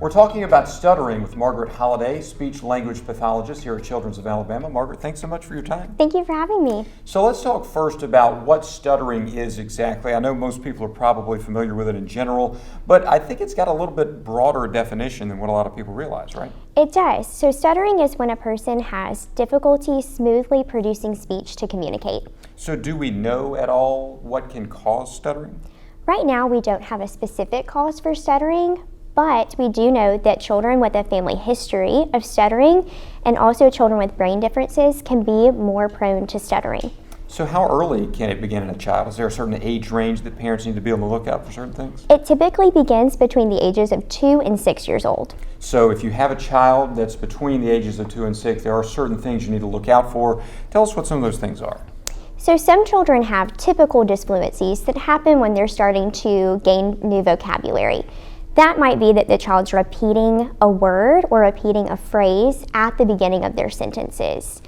We're talking about stuttering with Margaret Holladay, speech-language pathologist here at Children's of Alabama. Margaret, thanks so much for your time. Thank you for having me. So let's talk first about what stuttering is exactly. I know most people are probably familiar with it in general, but I think it's got a little bit broader definition than what a lot of people realize, right? It does. So stuttering is when a person has difficulty smoothly producing speech to communicate. So do we know at all what can cause stuttering? Right now, we don't have a specific cause for stuttering, but we do know that children with a family history of stuttering and also children with brain differences can be more prone to stuttering. So how early can it begin in a child? Is there a certain age range that parents need to be on the lookout for certain things? It typically begins between the ages of 2 and 6 years old. So if you have a child that's between the ages of 2 and 6, there are certain things you need to look out for. Tell us what some of those things are. So some children have typical disfluencies that happen when they're starting to gain new vocabulary. That might be that the child's repeating a word or repeating a phrase at the beginning of their sentences.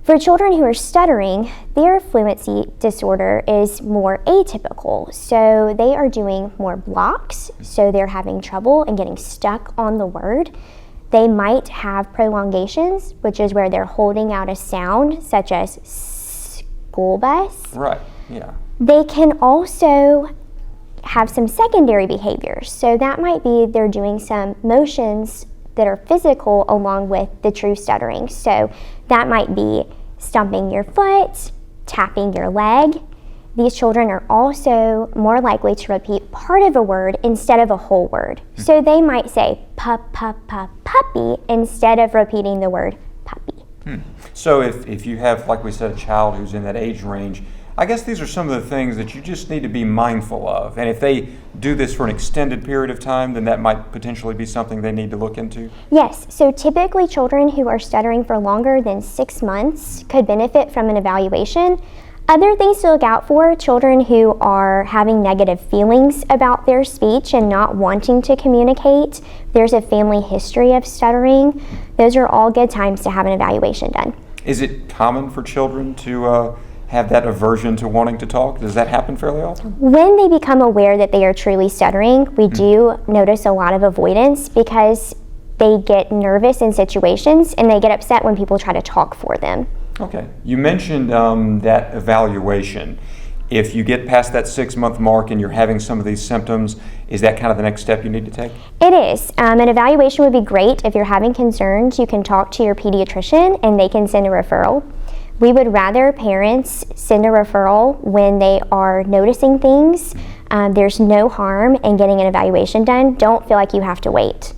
For children who are stuttering, their fluency disorder is more atypical. So they are doing more blocks, so they're having trouble and getting stuck on the word. They might have prolongations, which is where they're holding out a sound, such as school bus. Right, yeah. They can also have some secondary behaviors. So that might be they're doing some motions that are physical along with the true stuttering. So that might be stomping your foot, tapping your leg. These children are also more likely to repeat part of a word instead of a whole word. So they might say puppy instead of repeating the word puppy. So if you have, like we said, a child who's in that age range, I guess these are some of the things that you just need to be mindful of. And if they do this for an extended period of time, then that might potentially be something they need to look into? Yes, so typically children who are stuttering for longer than 6 months could benefit from an evaluation. Other things to look out for: children who are having negative feelings about their speech and not wanting to communicate. There's a family history of stuttering. Those are all good times to have an evaluation done. Is it common for children to have that aversion to wanting to talk? Does that happen fairly often? When they become aware that they are truly stuttering, we do notice a lot of avoidance because they get nervous in situations and they get upset when people try to talk for them. Okay. You mentioned that evaluation. If you get past that 6-month mark and you're having some of these symptoms, is that kind of the next step you need to take? It is. An evaluation would be great. If you're having concerns, you can talk to your pediatrician and they can send a referral. We would rather parents send a referral when they are noticing things. There's no harm in getting an evaluation done. Don't feel like you have to wait.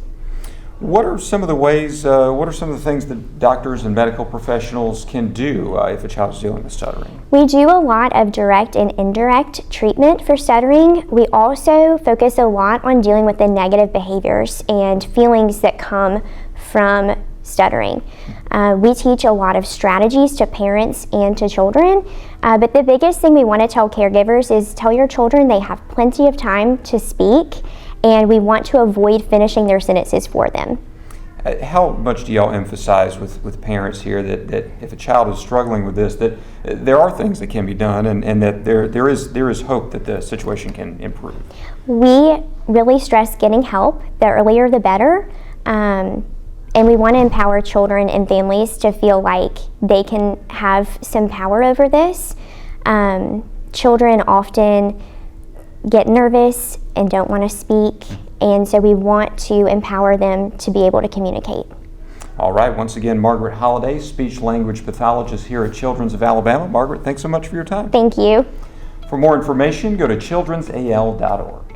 What are some of the ways, what are some of the things that doctors and medical professionals can do if a child is dealing with stuttering? We do a lot of direct and indirect treatment for stuttering. We also focus a lot on dealing with the negative behaviors and feelings that come from stuttering. We teach a lot of strategies to parents and to children, but the biggest thing we want to tell caregivers is tell your children they have plenty of time to speak, and we want to avoid finishing their sentences for them. How much do y'all emphasize with parents here that if a child is struggling with this, that there are things that can be done and that there is hope that the situation can improve? We really stress getting help. The earlier the better. And we want to empower children and families to feel like they can have some power over this. Children often get nervous and don't want to speak, and so we want to empower them to be able to communicate. All right, once again, Margaret Holladay, speech-language pathologist here at Children's of Alabama. Margaret, thanks so much for your time. Thank you. For more information, go to childrensal.org.